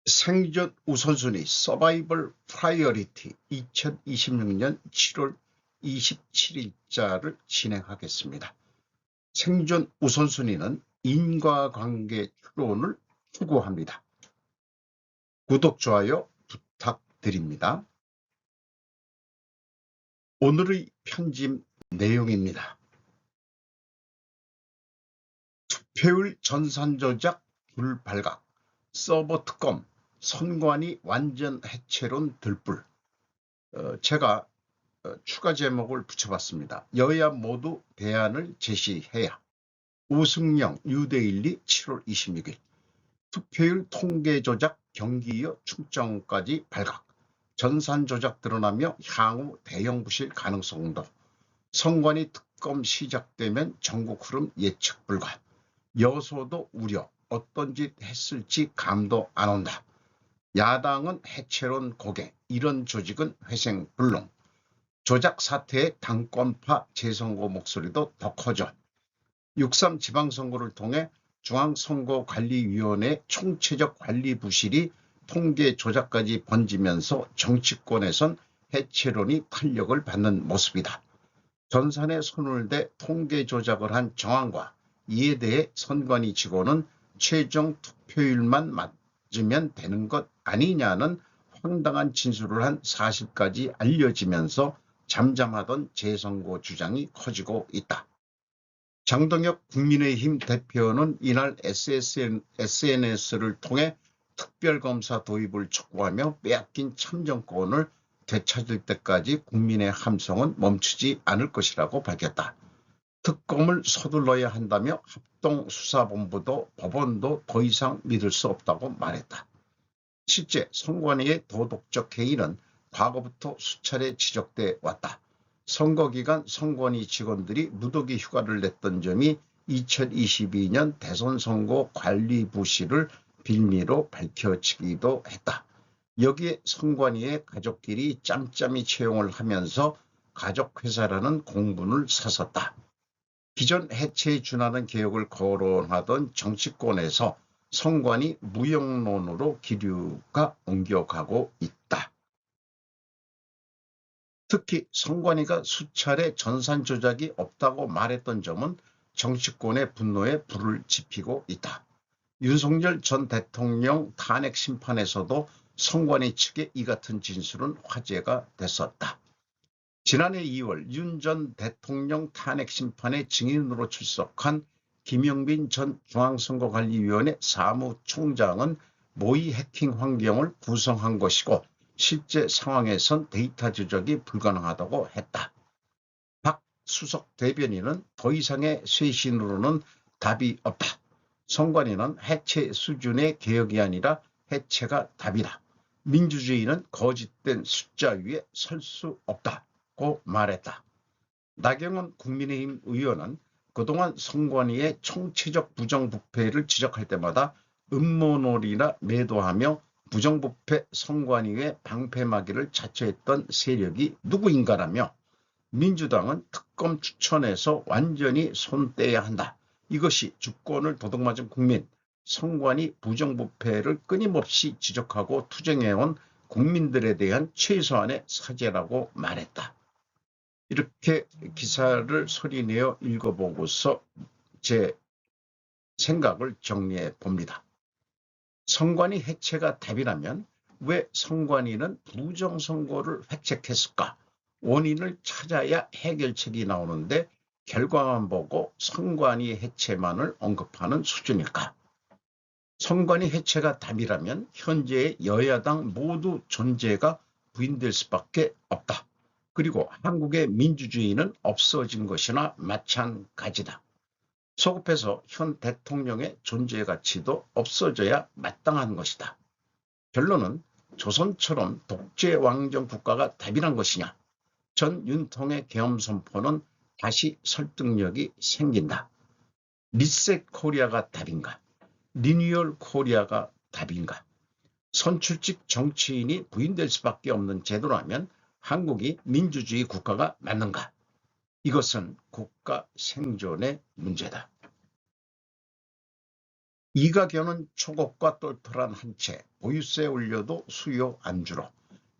생존 우선순위 서바이벌 프라이어리티 2026년 7월 27일자를 진행하겠습니다. 생존 우선순위는 인과관계 추론을 추구합니다. 구독, 좋아요 부탁드립니다. 오늘의 편집 내용입니다. 투표율 전산조작 불발각, 서버 특검, 선관위 완전 해체론 들불. 제가 추가 제목을 붙여봤습니다. 여야 모두 대안을 제시해야. 오승영 뉴데일리 7월 26일. 투표율 통계 조작 경기여 충청까지 발각. 전산 조작 드러나며 향후 대형 부실 가능성도. 선관위 특검 시작되면 전국 흐름 예측 불가. 여소도 우려. 어떤 짓 했을지 감도 안 온다. 야당은 해체론 고개. 이런 조직은 회생불능. 조작 사태의 당권파 재선거 목소리도 더 커져. 6.3 지방선거를 통해 중앙선거관리위원회 총체적 관리 부실이 통계 조작까지 번지면서 정치권에선 해체론이 탄력을 받는 모습이다. 전산에 손을 대 통계 조작을 한 정황과 이에 대해 선관위 직원은 최종 투표율만 맞으면 되는 것 아니냐는 황당한 진술을 한 사실까지 알려지면서 잠잠하던 재선거 주장이 커지고 있다. 장동혁 국민의힘 대표는 이날 SNS를 통해 특별검사 도입을 촉구하며 빼앗긴 참정권을 되찾을 때까지 국민의 함성은 멈추지 않을 것이라고 밝혔다. 특검을 서둘러야 한다며 합동수사본부도 법원도 더 이상 믿을 수 없다고 말했다. 실제 선관위의 도덕적 해이는 과거부터 수차례 지적돼 왔다. 선거기간 선관위 직원들이 무더기 휴가를 냈던 점이 2022년 대선 선거 관리 부실을 빌미로 밝혀지기도 했다. 여기에 선관위의 가족끼리 짬짬이 채용을 하면서 가족회사라는 공분을 사섰다. 기존 해체에 준하는 개혁을 거론하던 정치권에서 선관위 무용론으로 기류가 옮겨가고 있다. 특히 선관위가 수차례 전산 조작이 없다고 말했던 점은 정치권의 분노에 불을 지피고 있다. 윤석열 전 대통령 탄핵 심판에서도 선관위 측의 이 같은 진술은 화제가 됐었다. 지난해 2월 윤 전 대통령 탄핵 심판에 증인으로 출석한 김영빈 전 중앙선거관리위원회 사무총장은 모의 해킹 환경을 구성한 것이고 실제 상황에선 데이터 조작이 불가능하다고 했다. 박 수석 대변인은 더 이상의 쇄신으로는 답이 없다. 선관위는 해체 수준의 개혁이 아니라 해체가 답이다. 민주주의는 거짓된 숫자 위에 설 수 없다. 고 말했다. 나경원 국민의힘 의원은 그동안 선관위의 총체적 부정부패를 지적할 때마다 음모론이나 매도하며 부정부패 선관위의 방패막이를 자처했던 세력이 누구인가라며 민주당은 특검 추천에서 완전히 손 떼야 한다. 이것이 주권을 도둑맞은 국민, 선관위 부정부패를 끊임없이 지적하고 투쟁해온 국민들에 대한 최소한의 사죄라고 말했다. 이렇게 기사를 소리내어 읽어보고서 제 생각을 정리해 봅니다. 선관위 해체가 답이라면 왜 선관위는 부정선거를 획책했을까? 원인을 찾아야 해결책이 나오는데 결과만 보고 선관위 해체만을 언급하는 수준일까? 선관위 해체가 답이라면 현재의 여야당 모두 존재가 부인될 수밖에 없다. 그리고 한국의 민주주의는 없어진 것이나 마찬가지다. 소급해서 현 대통령의 존재 가치도 없어져야 마땅한 것이다. 결론은 조선처럼 독재 왕정 국가가 답이란 것이냐. 전 윤통의 계엄 선포는 다시 설득력이 생긴다. 리셋 코리아가 답인가? 리뉴얼 코리아가 답인가? 선출직 정치인이 부인될 수밖에 없는 제도라면 한국이 민주주의 국가가 맞는가? 이것은 국가 생존의 문제다. 이가견은 초곡과 똘똘한 한 채, 보유세 올려도 수요 안 줄어.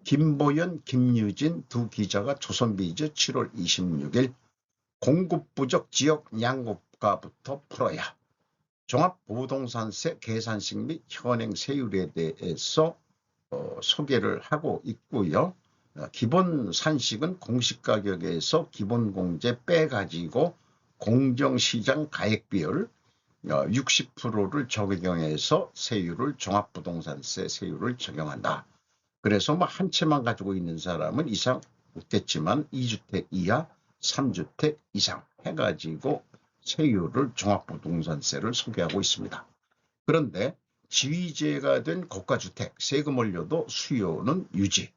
김보연, 김유진 두 기자가 조선비즈 7월 26일 공급 부족 지역 양곡가부터 풀어야. 종합부동산세 계산식 및 현행 세율에 대해서 소개를 하고 있고요. 기본 산식은 공시가격에서 기본공제 빼가지고 공정시장 가액비율 60%를 적용해서 세율을 종합부동산세 세율을 적용한다. 그래서 뭐 한 채만 가지고 있는 사람은 이상 없겠지만 2주택 이하, 3주택 이상 해가지고 세율을 종합부동산세를 소개하고 있습니다. 그런데 지위제가 된 고가주택 세금 올려도 수요는 유지.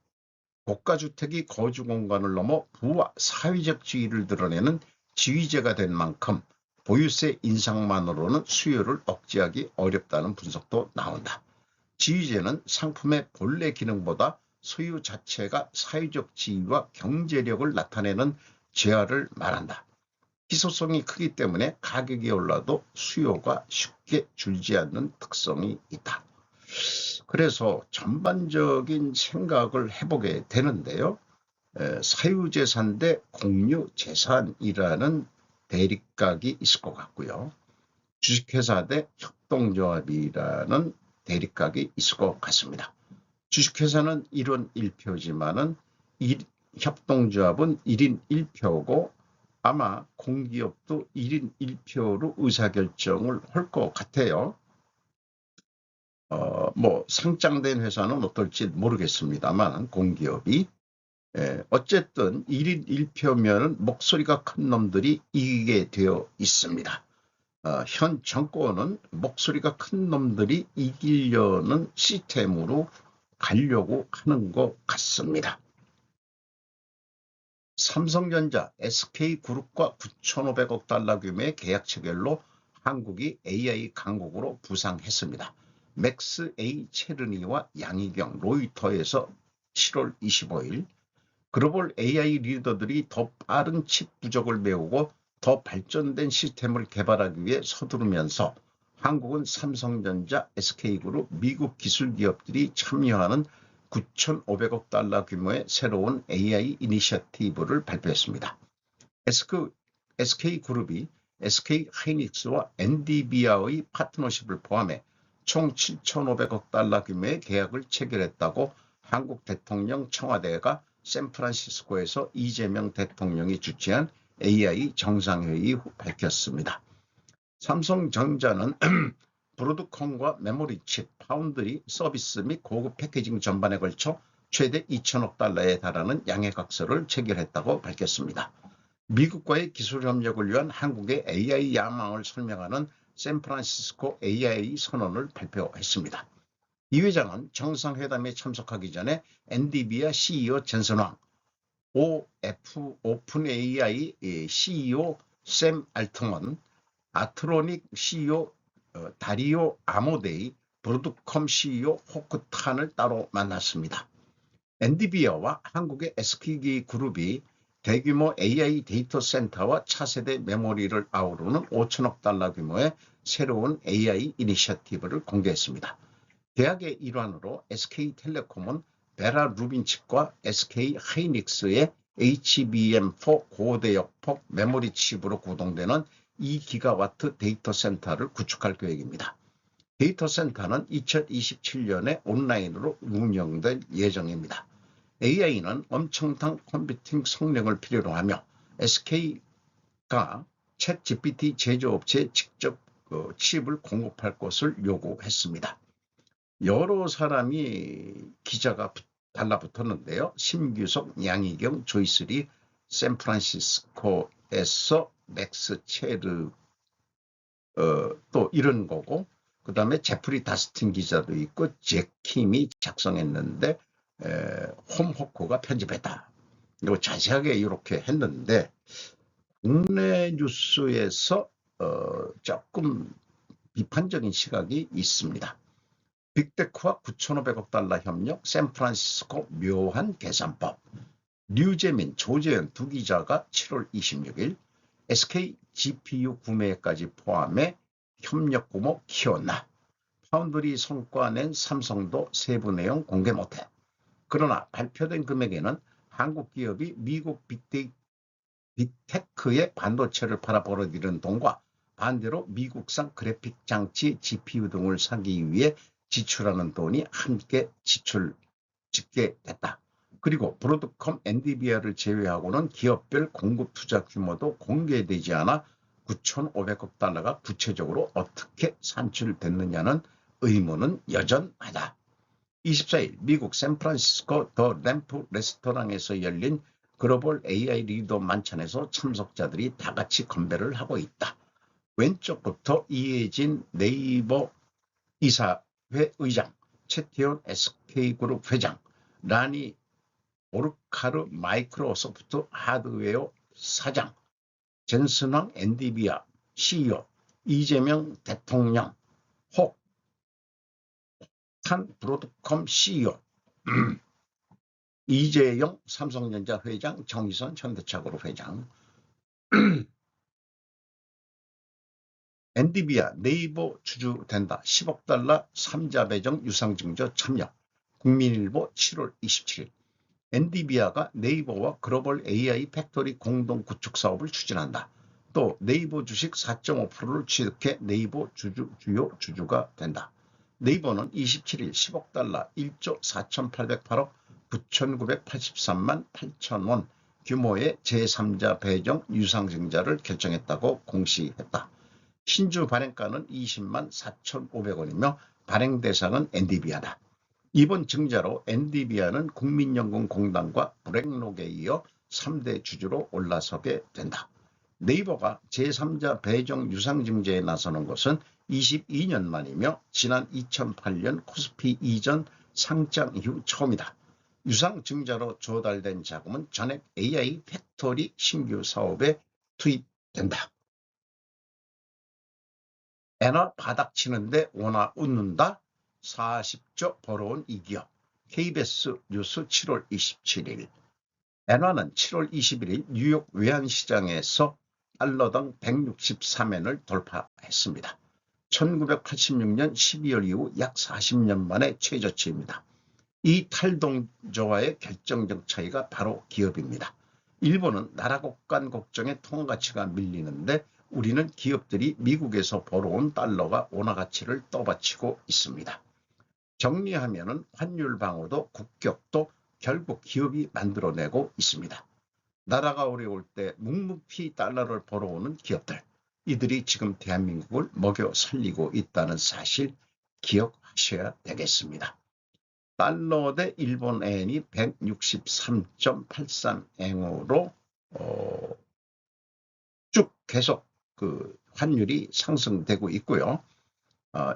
고가주택이 거주공간을 넘어 부와 사회적 지위를 드러내는 지위제가 된 만큼 보유세 인상만으로는 수요를 억제하기 어렵다는 분석도 나온다. 지위제는 상품의 본래 기능보다 소유 자체가 사회적 지위와 경제력을 나타내는 재화를 말한다. 희소성이 크기 때문에 가격이 올라도 수요가 쉽게 줄지 않는 특성이 있다. 그래서 전반적인 생각을 해보게 되는데요. 사유재산 대 공유재산이라는 대립각이 있을 것 같고요. 주식회사 대 협동조합이라는 대립각이 있을 것 같습니다. 주식회사는 1원 1표지만은 협동조합은 1인 1표고 아마 공기업도 1인 1표로 의사결정을 할 것 같아요. 뭐 상장된 회사는 어떨지 모르겠습니다만 공기업이 어쨌든 1인 1표면은 목소리가 큰 놈들이 이기게 되어 있습니다. 현 정권은 목소리가 큰 놈들이 이기려는 시스템으로 가려고 하는 것 같습니다. 삼성전자, SK그룹과 9,500억 달러 규모의 계약 체결로 한국이 AI 강국으로 부상했습니다. 맥스 A 체르니와 양희경, 로이터에서 7월 25일 글로벌 AI 리더들이 더 빠른 칩 부족을 메우고 더 발전된 시스템을 개발하기 위해 서두르면서 한국은 삼성전자, SK그룹, 미국 기술기업들이 참여하는 9,500억 달러 규모의 새로운 AI 이니셔티브를 발표했습니다. SK그룹이 SK하이닉스와 엔비디아의 파트너십을 포함해 총 7,500억 달러 규모의 계약을 체결했다고 한국 대통령 청와대가 샌프란시스코에서 이재명 대통령이 주최한 AI 정상회의 후 밝혔습니다. 삼성전자는 브로드컴과 메모리칩, 파운드리, 서비스 및 고급 패키징 전반에 걸쳐 최대 2천억 달러에 달하는 양해각서를 체결했다고 밝혔습니다. 미국과의 기술 협력을 위한 한국의 AI 야망을 설명하는 샌프란시스코 AI 선언을 발표했습니다. 이 회장은 정상회담에 참석하기 전에 엔비디아 CEO 젠슨 왕, 오픈AI CEO 샘 알트먼, 아트로닉 CEO 다리오 아모데이, 브로드컴 CEO 호크 탄을 따로 만났습니다. 엔비디아와 한국의 SK그룹이 대규모 AI 데이터 센터와 차세대 메모리를 아우르는 5천억 달러 규모의 새로운 AI 이니셔티브를 공개했습니다. 계약의 일환으로 SK텔레콤은 베라 루빈칩과 SK하이닉스의 HBM4 고대역폭 메모리 칩으로 구동되는 2기가와트 데이터 센터를 구축할 계획입니다. 데이터 센터는 2027년에 온라인으로 운영될 예정입니다. AI는 엄청난 컴퓨팅 성능을 필요로 하며 SK가 챗GPT 제조업체에 직접 칩을 공급할 것을 요구했습니다. 여러 사람이 기자가 달라붙었는데요. 심규석, 양희경, 조이스리, 샌프란시스코에서 맥스 체르 또 이런 거고 그 다음에 제프리 다스틴 기자도 있고 잭 킴이 작성했는데 홈호커가 편집했다. 이거 자세하게 이렇게 했는데 국내 뉴스에서 조금 비판적인 시각이 있습니다. 빅테크와 9,500억 달러 협력, 샌프란시스코 묘한 계산법. 류재민, 조재현 두 기자가 7월 26일 SK GPU 구매까지 포함해 협력 규모 키웠나. 파운드리 성과 낸 삼성도 세부 내용 공개 못해. 그러나 발표된 금액에는 한국 기업이 미국 빅테크에 반도체를 팔아 벌어들이는 돈과 반대로 미국산 그래픽 장치 GPU 등을 사기 위해 지출하는 돈이 함께 짓게 됐다. 그리고 브로드컴, 엔비디아를 제외하고는 기업별 공급 투자 규모도 공개되지 않아 9,500억 달러가 구체적으로 어떻게 산출됐느냐는 의문은 여전하다. 24일 미국 샌프란시스코 더 램프 레스토랑에서 열린 글로벌 AI 리더 만찬에서 참석자들이 다 같이 건배를 하고 있다. 왼쪽부터 이해진 네이버 이사회 의장, 최태원 SK그룹 회장, 라니 오르카르 마이크로소프트 하드웨어 사장, 젠슨왕 엔비디아 CEO, 이재명 대통령, 혹한 브로드컴 CEO, 이재용 삼성전자 회장, 정의선 현대차그룹 회장, 엔비디아 네이버 주주 된다. 10억 달러 3자 배정 유상증자 참여. 국민일보 7월 27일. 엔비디아가 네이버와 글로벌 AI 팩토리 공동 구축 사업을 추진한다. 또 네이버 주식 4.5%를 취득해 네이버 주요 주주가 된다. 네이버는 27일 10억 달러 1조 4,808억 9,983만 8천 원 규모의 제3자 배정 유상증자를 결정했다고 공시했다. 신주 발행가는 20만 4,500원이며 발행 대상은 엔비디아다. 이번 증자로 엔비디아는 국민연금공단과 블랙록에 이어 3대 주주로 올라서게 된다. 네이버가 제3자 배정 유상증자에 나서는 것은 22년 만이며 지난 2008년 코스피 이전 상장 이후 처음이다. 유상증자로 조달된 자금은 전액 AI 팩토리 신규 사업에 투입된다. 애나 바닥치는데 오나 웃는다. 40조 벌어온 이 기업. KBS 뉴스 7월 27일. 엔화는 7월 21일 뉴욕 외환시장에서 달러당 163엔을 돌파했습니다. 1986년 12월 이후 약 40년 만의 최저치입니다. 이 탈동저와의 결정적 차이가 바로 기업입니다. 일본은 나라국 간 걱정에 통화가치가 밀리는데 우리는 기업들이 미국에서 벌어온 달러가 원화 가치를 떠받치고 있습니다. 정리하면은 환율 방어도 국격도 결국 기업이 만들어내고 있습니다. 나라가 어려울 때 묵묵히 달러를 벌어오는 기업들, 이들이 지금 대한민국을 먹여 살리고 있다는 사실 기억하셔야 되겠습니다. 달러 대 일본엔이 163.83엔으로 쭉 계속 그 환율이 상승되고 있고요.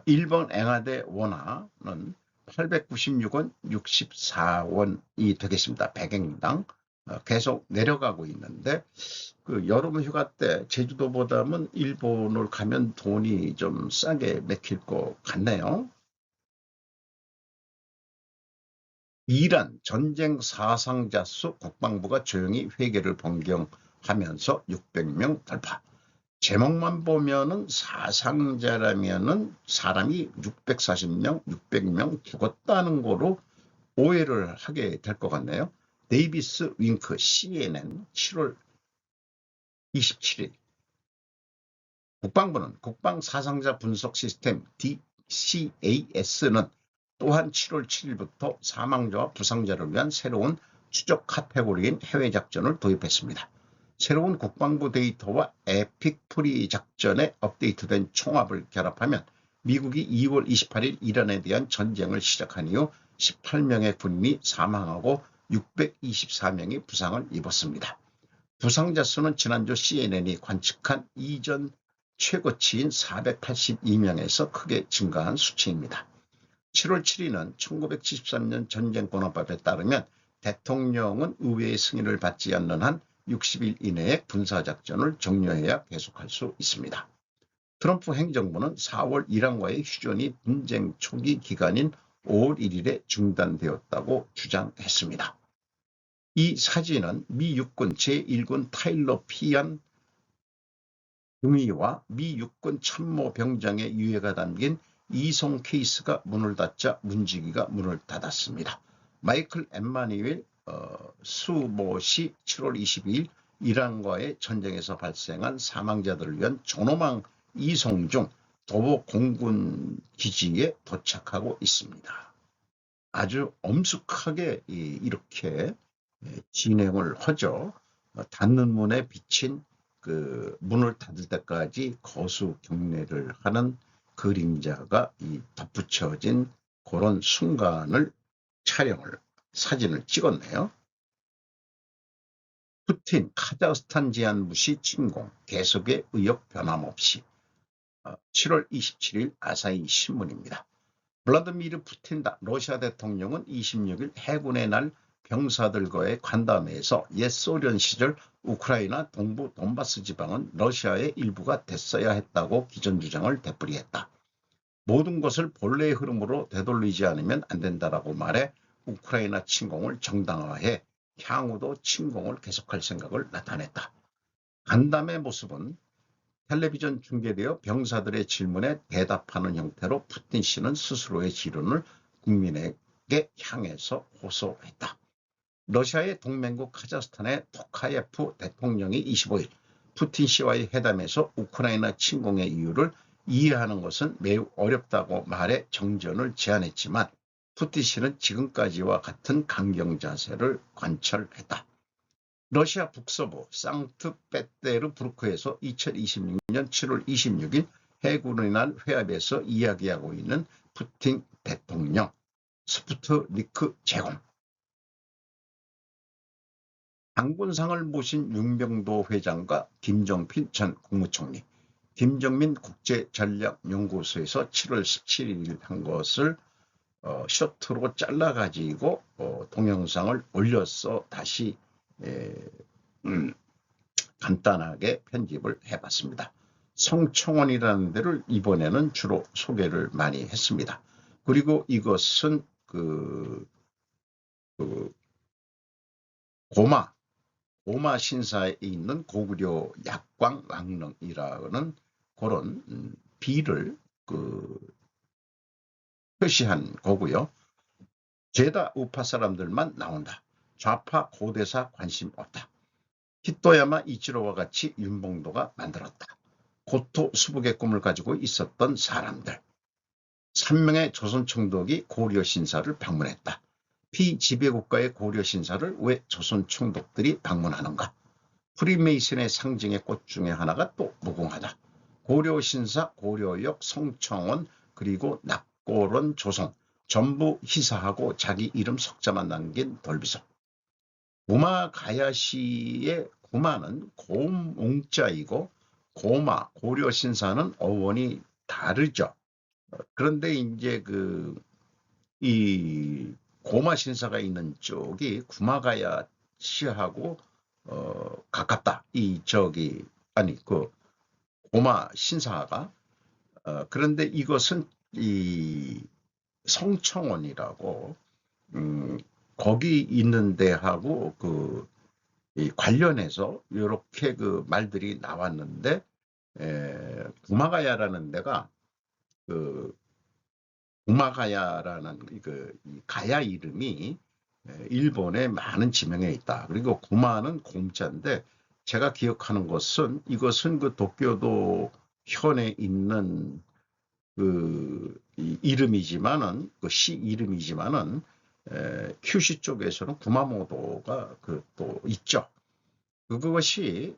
일본 엔화 대 원화는 896원 64원이 되겠습니다. 100엔당 계속 내려가고 있는데 그 여름 휴가 때 제주도보다는 일본을 가면 돈이 좀 싸게 맥힐 것 같네요. 이란 전쟁 사상자 수 국방부가 조용히 회계를 변경하면서 600명 돌파. 제목만 보면은 사상자라면은 사람이 640명, 600명 죽었다는 거로 오해를 하게 될 것 같네요. 데이비스 윙크 CNN 7월 27일. 국방부는 국방 사상자 분석 시스템 DCAS는 또한 7월 7일부터 사망자와 부상자를 위한 새로운 추적 카테고리인 해외작전을 도입했습니다. 새로운 국방부 데이터와 에픽 프리 작전에 업데이트된 총합을 결합하면 미국이 2월 28일 이란에 대한 전쟁을 시작한 이후 18명의 군인이 사망하고 624명이 부상을 입었습니다. 부상자 수는 지난주 CNN이 관측한 이전 최고치인 482명에서 크게 증가한 수치입니다. 7월 7일은 1973년 전쟁권화법에 따르면 대통령은 의회의 승인을 받지 않는 한 60일 이내에 군사작전을 종료해야 계속할 수 있습니다. 트럼프 행정부는 4월 이란과의 휴전이 분쟁 초기 기간인 5월 1일에 중단되었다고 주장했습니다. 이 사진은 미 육군 제1군 타일러 피안 중위와 미 육군 참모병장의 유해가 담긴 이송 케이스가 문을 닫자 문지기가 문을 닫았습니다. 마이클 엠마뉴엘 수못이 7월 22일 이란과의 전쟁에서 발생한 사망자들을 위한 전호망 이송 중 도보 공군 기지에 도착하고 있습니다. 아주 엄숙하게 이렇게 진행을 하죠. 닫는 문에 비친 그 문을 닫을 때까지 거수 경례를 하는 그림자가 덧붙여진 그런 순간을 사진을 찍었네요. 푸틴 카자흐스탄 제한 무시 침공 계속의 의혹 변함없이 7월 27일 아사히 신문입니다. 블라디미르 푸틴 러시아 대통령은 26일 해군의 날 병사들과의 간담회에서 옛 소련 시절 우크라이나 동부 돈바스 지방은 러시아의 일부가 됐어야 했다고 기존 주장을 되풀이했다. 모든 것을 본래의 흐름으로 되돌리지 않으면 안 된다라고 말해 우크라이나 침공을 정당화해 향후도 침공을 계속할 생각을 나타냈다. 간담회 모습은 텔레비전 중계되어 병사들의 질문에 대답하는 형태로 푸틴 씨는 스스로의 지론을 국민에게 향해서 호소했다. 러시아의 동맹국 카자흐스탄의 토카예프 대통령이 25일 푸틴 씨와의 회담에서 우크라이나 침공의 이유를 이해하는 것은 매우 어렵다고 말해 정전을 제안했지만 푸틴 씨는 지금까지와 같은 강경 자세를 관철했다. 러시아 북서부 상트페테르부르크에서 2026년 7월 26일 해군의 날 회합에서 이야기하고 있는 푸틴 대통령 스푸트니크 제공. 장군상을 모신 윤병도 회장과 김정필 전 국무총리, 김정민 국제전략연구소에서 7월 17일 한 것을 쇼트로 잘라가지고 동영상을 올려서 다시 간단하게 편집을 해봤습니다. 성청원이라는 데를 이번에는 주로 소개를 많이 했습니다. 그리고 이것은 고마 신사에 있는 고구려 약광 왕릉이라는 그런 비를 표시한 거고요. 죄다 우파 사람들만 나온다. 좌파 고대사 관심 없다. 히토야마 이치로와 같이 윤봉도가 만들었다. 고토 수복의 꿈을 가지고 있었던 사람들. 3명의 조선 총독이 고려 신사를 방문했다. 피지배국가의 고려 신사를 왜 조선 총독들이 방문하는가? 프리메이슨의 상징의 꽃 중에 하나가 또 무궁화다. 고려 신사, 고려역, 성청원, 그리고 낙고론 조성 전부 희사하고 자기 이름 석자만 남긴 돌비석. 고마가야시의 고마는 곰웅자이고 고마, 고려 신사는 어원이 다르죠. 그런데 이제 이 고마 신사가 있는 쪽이 구마가야시하고 가깝다. 고마 신사가 그런데 이것은 이 성청원이라고 거기 있는 데하고 관련해서 이렇게 말들이 나왔는데 구마가야라는 데가 구마가야라는 가야 이름이 일본의 많은 지명에 있다. 그리고 구마는 곰자인데 제가 기억하는 것은 이것은 도쿄도 현에 있는 이름이지만은 시 이름이지만은 큐슈 쪽에서는 구마모도가 또 있죠. 그것이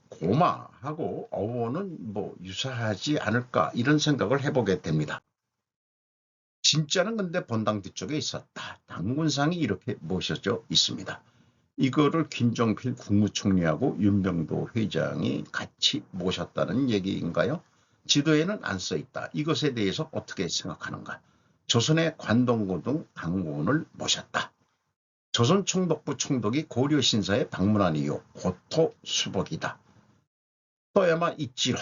고마하고 어원은 뭐 유사하지 않을까 이런 생각을 해보게 됩니다. 진짜는 근데 본당 뒤쪽에 있었다. 당군상이 이렇게 모셔져 있습니다. 이거를 김정필 국무총리하고 윤병도 회장이 같이 모셨다는 얘기인가요? 지도에는 안 써있다. 이것에 대해서 어떻게 생각하는가? 조선의 관동고 등 당군을 모셨다. 조선 총독부 총독이 고려 신사에 방문한 이유 고토 수복이다. 토야마 이치로,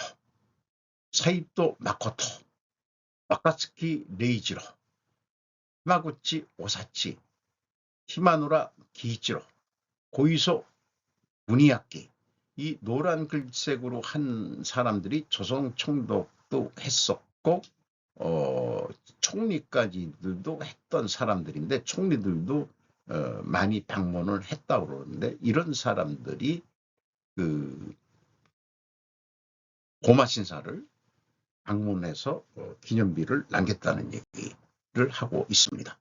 사이토 마코토, 와카츠키 레이지로, 히마구치 오사치, 히마누라 기이치로, 고이소 문이야키, 이 노란 글색으로 한 사람들이 조선 총독도 했었고 총리까지들도 했던 사람들인데 총리들도 많이 방문을 했다고 그러는데 이런 사람들이 그 고마 신사를 방문해서 기념비를 남겼다는 얘기를 하고 있습니다.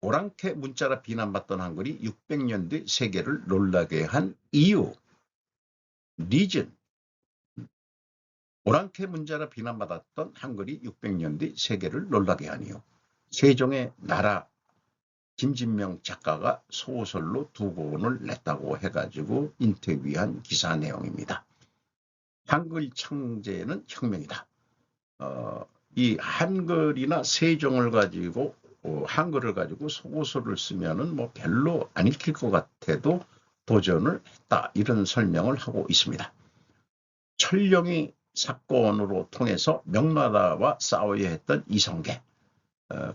오랑캐 문자라 비난받던 한글이 600년 뒤 세계를 놀라게 한 이유, 리즌. 오랑캐 문자라 비난받았던 한글이 600년 뒤 세계를 놀라게 한 이유. 세종의 나라 김진명 작가가 소설로 2권을 냈다고 해가지고 인터뷰한 기사 내용입니다. 한글 창제는 혁명이다. 이 한글이나 세종을 가지고 한글을 가지고 소설을 쓰면은 뭐 별로 안 읽힐 것 같아도 도전을 했다. 이런 설명을 하고 있습니다. 철령이 사건으로 통해서 명나라와 싸워야 했던 이성계.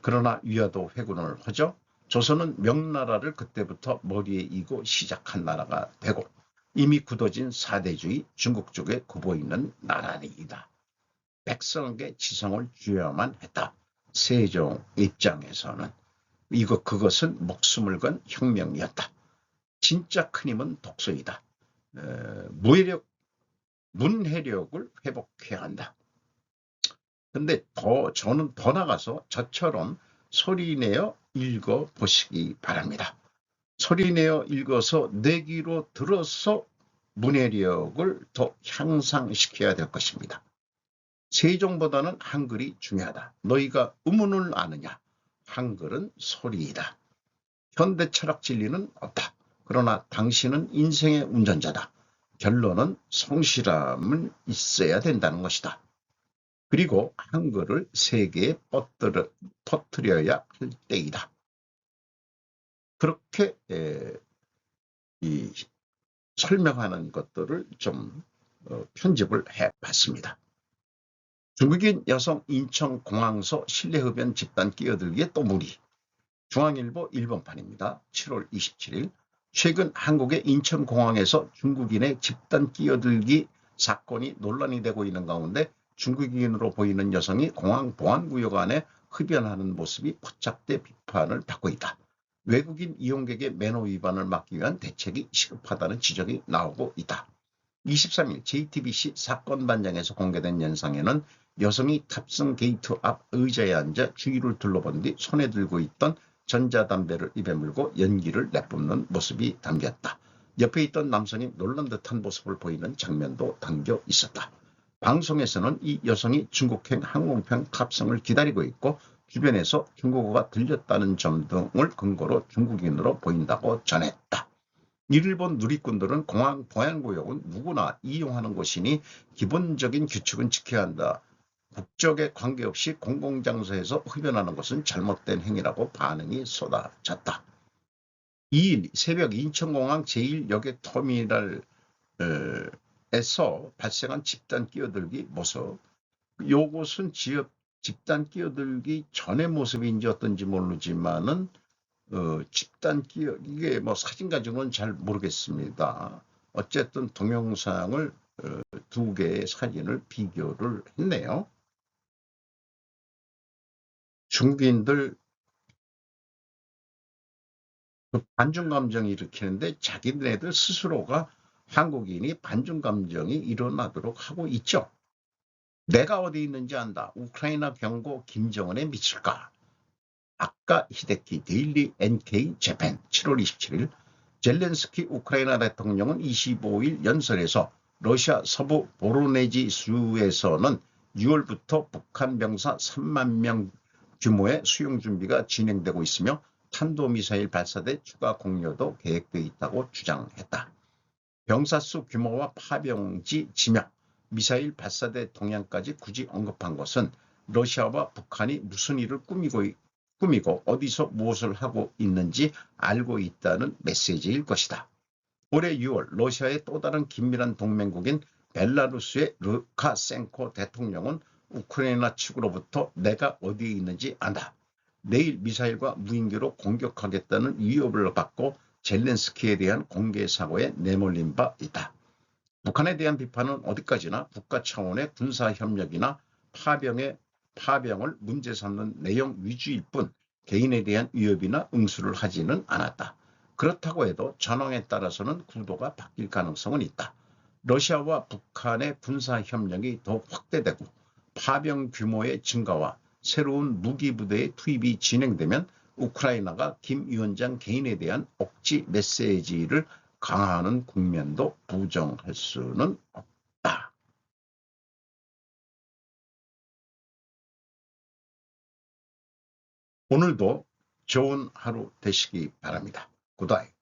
그러나 위화도 회군을 하죠. 조선은 명나라를 그때부터 머리에 이고 시작한 나라가 되고 이미 굳어진 사대주의 중국 쪽에 굽어있는 나라이다. 백성에게 지성을 주어야만 했다. 세종 입장에서는 그것은 목숨을 건 혁명이었다. 진짜 큰 힘은 독서이다. 문해력을 회복해야 한다. 근데 저는 더 나가서 저처럼 소리내어 읽어보시기 바랍니다. 소리내어 읽어서 내귀로 들어서 문해력을 더 향상시켜야 될 것입니다. 세종보다는 한글이 중요하다. 너희가 의문을 아느냐? 한글은 소리이다. 현대 철학 진리는 없다. 그러나 당신은 인생의 운전자다. 결론은 성실함은 있어야 된다는 것이다. 그리고 한글을 세계에 퍼뜨려야 할 때이다. 그렇게 설명하는 것들을 좀 편집을 해봤습니다. 중국인 여성 인천공항서 실내흡연 집단 끼어들기에 또 무리. 중앙일보 일본판입니다. 7월 27일. 최근 한국의 인천공항에서 중국인의 집단 끼어들기 사건이 논란이 되고 있는 가운데 중국인으로 보이는 여성이 공항 보안구역 안에 흡연하는 모습이 포착돼 비판을 받고 있다. 외국인 이용객의 매너 위반을 막기 위한 대책이 시급하다는 지적이 나오고 있다. 23일 JTBC 사건 반장에서 공개된 영상에는 여성이 탑승 게이트 앞 의자에 앉아 주위를 둘러본 뒤 손에 들고 있던 전자담배를 입에 물고 연기를 내뿜는 모습이 담겼다. 옆에 있던 남성이 놀란 듯한 모습을 보이는 장면도 담겨 있었다. 방송에서는 이 여성이 중국행 항공편 탑승을 기다리고 있고 주변에서 중국어가 들렸다는 점 등을 근거로 중국인으로 보인다고 전했다. 이를 본 누리꾼들은 공항 보안구역은 누구나 이용하는 곳이니 기본적인 규칙은 지켜야 한다. 국적에 관계없이 공공장소에서 흡연하는 것은 잘못된 행위라고 반응이 쏟아졌다. 2일 새벽 인천공항 제1여객터미널에서 발생한 집단 끼어들기 모습. 요것은 집단 끼어들기 전의 모습인지 어떤지 모르지만은 집단 이게 뭐 사진 가지고는 잘 모르겠습니다. 어쨌든 동영상을 2개의 사진을 비교를 했네요. 중국인들 반중 감정이 일으키는데 자기네들 스스로가 한국인이 반중 감정이 일어나도록 하고 있죠. 내가 어디 있는지 안다. 우크라이나 경고 김정은에 미칠까? 아까 히데키 데일리 NK 재팬 7월 27일 젤렌스키 우크라이나 대통령은 25일 연설에서 러시아 서부 보로네지주에서는 6월부터 북한 병사 3만 명 규모의 수용 준비가 진행되고 있으며 탄도미사일 발사대 추가 공여도 계획되어 있다고 주장했다. 병사 수 규모와 파병지 지명, 미사일 발사대 동향까지 굳이 언급한 것은 러시아와 북한이 무슨 일을 꾸미고 어디서 무엇을 하고 있는지 알고 있다는 메시지일 것이다. 올해 6월 러시아의 또 다른 긴밀한 동맹국인 벨라루스의 루카센코 대통령은 우크라이나 측으로부터 내가 어디에 있는지 안다. 내일 미사일과 무인기로 공격하겠다는 위협을 받고 젤렌스키에 대한 공개 사과에 내몰린 바 있다. 북한에 대한 비판은 어디까지나 국가 차원의 군사협력이나 파병의 파병을 문제 삼는 내용 위주일 뿐 개인에 대한 위협이나 응수를 하지는 않았다. 그렇다고 해도 전황에 따라서는 구도가 바뀔 가능성은 있다. 러시아와 북한의 군사협력이 더 확대되고 파병 규모의 증가와 새로운 무기 부대의 투입이 진행되면 우크라이나가 김 위원장 개인에 대한 억지 메시지를 강화하는 국면도 부정할 수는 없다. 오늘도 좋은 하루 되시기 바랍니다. 굿바이.